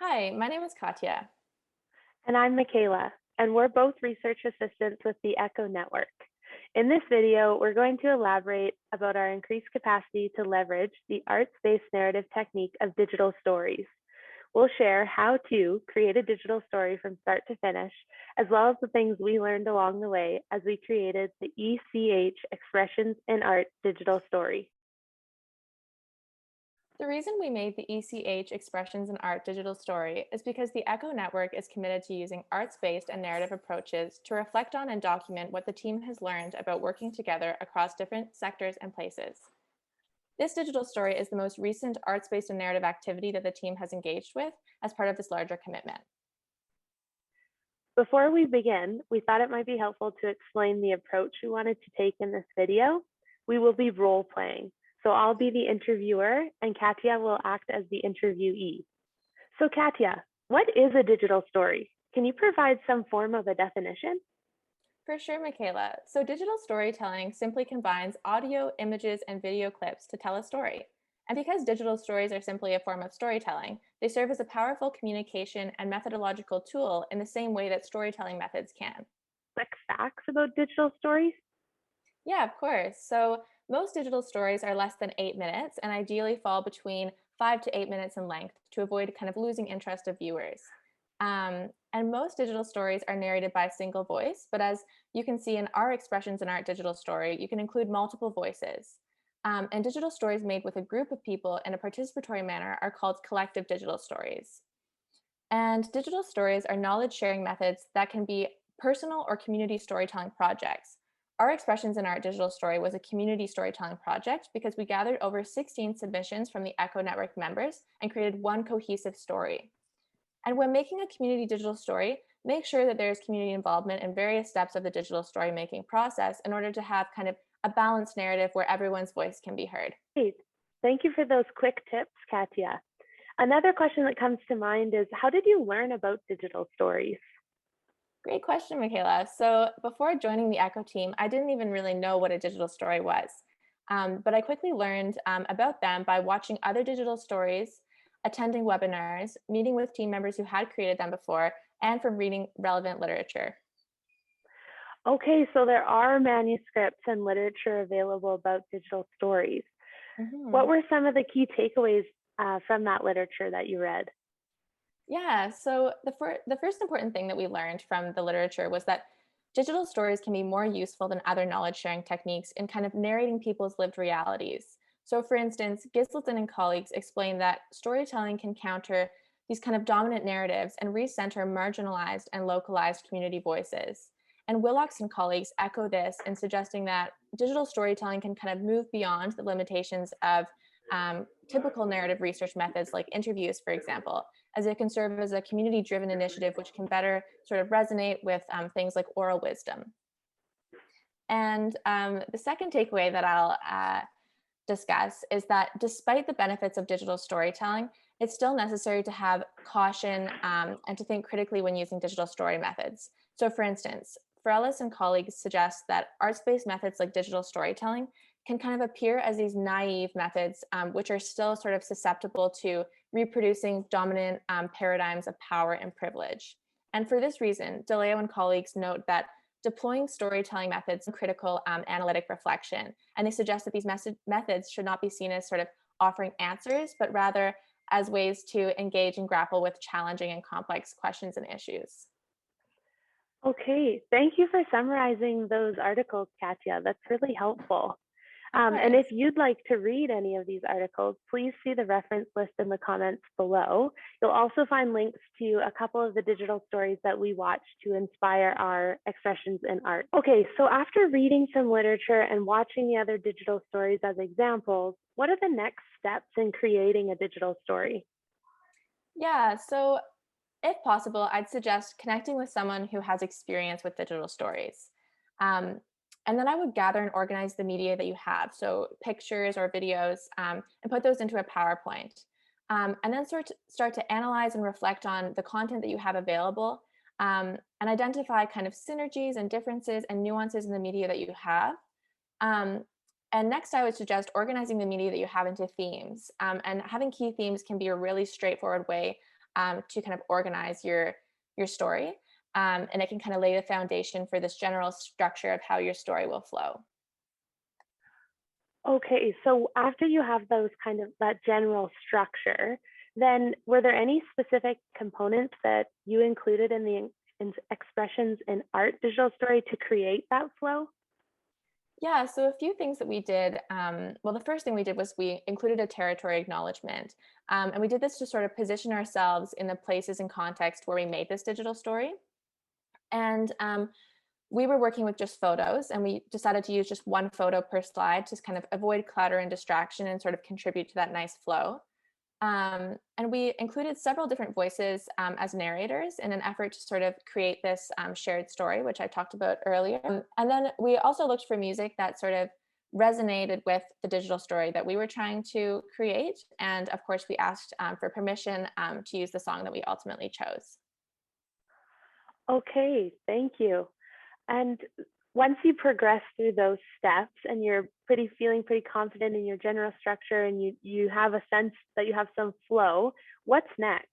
Hi, my name is Katya. And I'm Michaela, and we're both research assistants with the ECHO Network. In this video, we're going to elaborate about our increased capacity to leverage the arts-based narrative technique of digital stories. We'll share how to create a digital story from start to finish, as well as the things we learned along the way as we created the ECH Expressions in Art digital story. The reason we made the ECH Expressions in Art digital story is because the ECHO network is committed to using arts-based and narrative approaches to reflect on and document what the team has learned about working together across different sectors and places. This digital story is the most recent arts-based and narrative activity that the team has engaged with as part of this larger commitment. Before we begin, we thought it might be helpful to explain the approach we wanted to take in this video. We will be role playing. So I'll be the interviewer and Katya will act as the interviewee. So Katya, what is a digital story? Can you provide some form of a definition? For sure, Michaela. So digital storytelling simply combines audio, images, and video clips to tell a story. And because digital stories are simply a form of storytelling, they serve as a powerful communication and methodological tool in the same way that storytelling methods can. Quick facts about digital stories? Yeah, of course. So most digital stories are less than 8 minutes and ideally fall between 5 to 8 minutes in length to avoid kind of losing interest of viewers. And most digital stories are narrated by a single voice, but as you can see in our Expressions in Art digital story, you can include multiple voices. And digital stories made with a group of people in a participatory manner are called collective digital stories. And digital stories are knowledge sharing methods that can be personal or community storytelling projects. Our Expressions in Art digital story was a community storytelling project because we gathered over 16 submissions from the ECHO Network members and created one cohesive story. And when making a community digital story, make sure that there's community involvement in various steps of the digital story making process in order to have kind of a balanced narrative where everyone's voice can be heard. Great. Thank you for those quick tips, Katya. Another question that comes to mind is, how did you learn about digital stories? Great question, Michaela. So before joining the ECHO team, I didn't even really know what a digital story was. But I quickly learned about them by watching other digital stories, attending webinars, meeting with team members who had created them before, and from reading relevant literature. Okay, so there are manuscripts and literature available about digital stories. What Mhm. were some of the key takeaways from that literature that you read? Yeah, so the first important thing that we learned from the literature was that digital stories can be more useful than other knowledge sharing techniques in kind of narrating people's lived realities. So, for instance, Gisleton and colleagues explain that storytelling can counter these kind of dominant narratives and recenter marginalized and localized community voices. And Willocks and colleagues echo this in suggesting that digital storytelling can kind of move beyond the limitations of typical narrative research methods like interviews, for example, as it can serve as a community driven initiative which can better sort of resonate with things like oral wisdom. And the second takeaway that I'll discuss is that despite the benefits of digital storytelling, it's still necessary to have caution and to think critically when using digital story methods. So, for instance, Farrales and colleagues suggest that arts based methods like digital storytelling can kind of appear as these naive methods, which are still sort of susceptible to reproducing dominant paradigms of power and privilege. And for this reason, Leeuw and colleagues note that deploying storytelling methods and critical analytic reflection. And they suggest that these methods should not be seen as sort of offering answers, but rather as ways to engage and grapple with challenging and complex questions and issues. Okay, thank you for summarizing those articles, Katya. That's really helpful. Of And if course. you'd like to read any of these articles, please see the reference list in the comments below. You'll also find links to a couple of the digital stories that we watched to inspire our expressions in art. Okay, so after reading some literature and watching the other digital stories as examples, what are the next steps in creating a digital story? Yeah, so if possible, I'd suggest connecting with someone who has experience with digital stories. Um, and then I would gather and organize the media that you have, so pictures or videos, and put those into a PowerPoint. And then start to analyze and reflect on the content that you have available and identify kind of synergies and differences and nuances in the media that you have. Um, and next, I would suggest organizing the media that you have into themes. And having key themes can be a really straightforward way to kind of organize your story. And it can kind of lay the foundation for this general structure of how your story will flow. Okay, so after you have those kind of that general structure, then were there any specific components that you included in the expressions in art digital story to create that flow? Yeah, so a few things that we did. Well, the first thing we did was we included a territory acknowledgement. And we did this to sort of position ourselves in the places and context where we made this digital story. And we were working with just photos, and we decided to use just one photo per slide to kind of avoid clutter and distraction and sort of contribute to that nice flow. And we included several different voices as narrators in an effort to sort of create this shared story, which I talked about earlier. And then we also looked for music that sort of resonated with the digital story that we were trying to create. And of course, we asked for permission to use the song that we ultimately chose. Okay, thank you. And once you progress through those steps and you're feeling pretty confident in your general structure and you have a sense that you have some flow, what's next?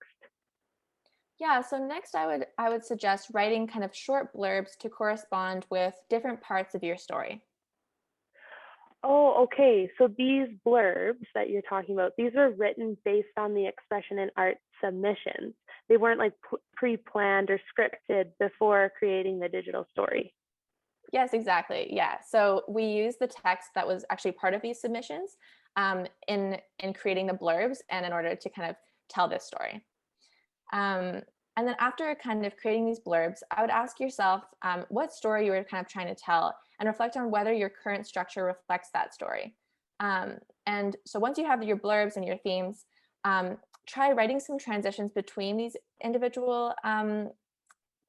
Yeah, so next I would suggest writing kind of short blurbs to correspond with different parts of your story. Oh, okay. So these blurbs that you're talking about, these were written based on the expression and art submissions. They weren't like pre-planned or scripted before creating the digital story. Yes, exactly. Yeah. So we used the text that was actually part of these submissions in creating the blurbs and in order to kind of tell this story. Um, and then after kind of creating these blurbs, I would ask yourself what story you were kind of trying to tell and reflect on whether your current structure reflects that story. And so once you have your blurbs and your themes, try writing some transitions between these individual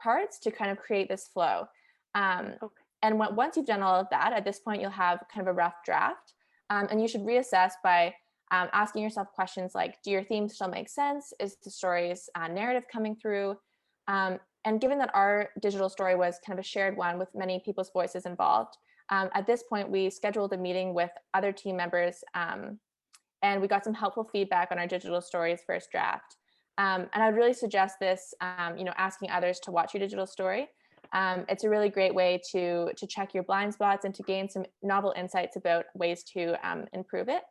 parts to kind of create this flow. Um, Okay. and once you've done all of that, at this point, you'll have kind of a rough draft. And you should reassess by asking yourself questions like, do your themes still make sense? Is the story's narrative coming through? And given that our digital story was kind of a shared one with many people's voices involved, at this point, we scheduled a meeting with other team members and we got some helpful feedback on our digital story's first draft. And I'd really suggest this, asking others to watch your digital story. It's a really great way to check your blind spots and to gain some novel insights about ways to improve it.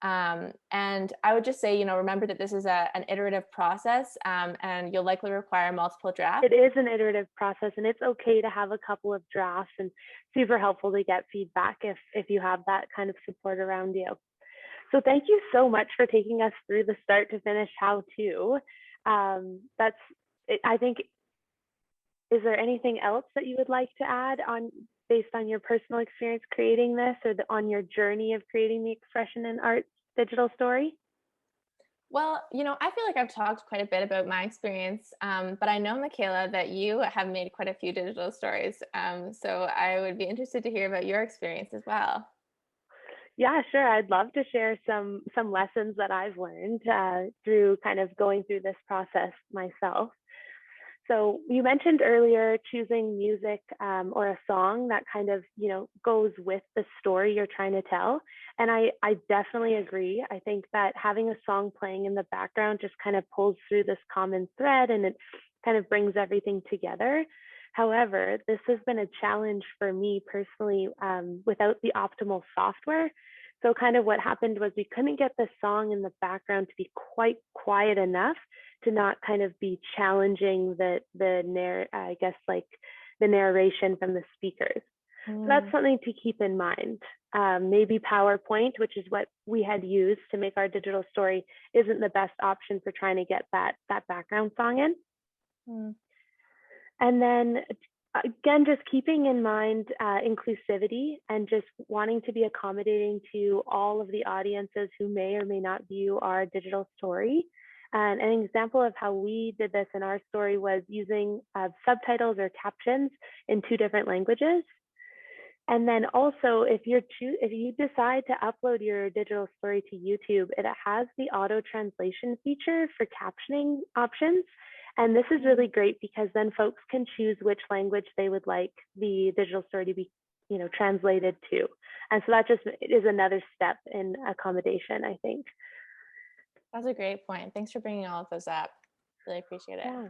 And I would just say, remember that this is an iterative process, and you'll likely require multiple drafts. It is an iterative process, and it's okay to have a couple of drafts, and super helpful to get feedback if you have that kind of support around you. So thank you so much for taking us through the start to finish how to. That's it, I think. Is there anything else that you would like to add on based on your personal experience creating this, or on your journey of creating the expression and art digital story? Well, I feel like I've talked quite a bit about my experience, but I know, Michaela, that you have made quite a few digital stories. So I would be interested to hear about your experience as well. Yeah, sure. I'd love to share some lessons that I've learned through kind of going through this process myself. So you mentioned earlier choosing music or a song that kind of, goes with the story you're trying to tell. And I definitely agree. I think that having a song playing in the background just kind of pulls through this common thread and it kind of brings everything together. However, this has been a challenge for me personally without the optimal software. So kind of what happened was we couldn't get the song in the background to be quite quiet enough to not kind of be challenging I guess like the narration from the speakers. So that's something to keep in mind. Maybe PowerPoint, which is what we had used to make our digital story, isn't the best option for trying to get that background song in. Mm. And then again, just keeping in mind inclusivity and just wanting to be accommodating to all of the audiences who may or may not view our digital story. And an example of how we did this in our story was using subtitles or captions in 2 different languages. And then also, if you decide to upload your digital story to YouTube, it has the auto translation feature for captioning options. And this is really great because then folks can choose which language they would like the digital story to be, translated to. And so that just is another step in accommodation, I think. That's a great point. Thanks for bringing all of those up. Really appreciate it. Yeah.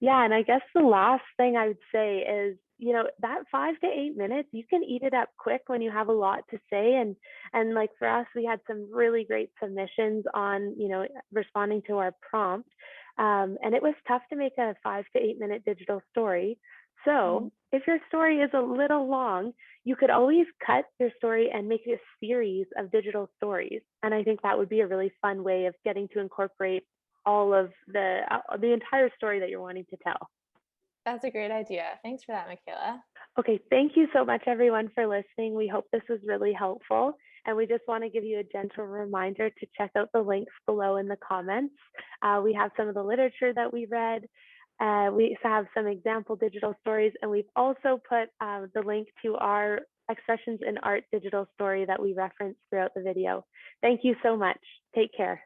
Yeah, and I guess the last thing I would say is, that 5 to 8 minutes, you can eat it up quick when you have a lot to say. And like for us, we had some really great submissions on, responding to our prompt. And it was tough to make a 5 to 8 minute digital story. Mhm. So if your story is a little long, you could always cut your story and make it a series of digital stories. And I think that would be a really fun way of getting to incorporate all of the entire story that you're wanting to tell. That's a great idea. Thanks for that, Michaela. Okay, thank you so much everyone for listening. We hope this was really helpful. And we just want to give you a gentle reminder to check out the links below in the comments. We have some of the literature that we read. We have some example digital stories, and we've also put the link to our Expressions in Art digital story that we referenced throughout the video. Thank you so much. Take care.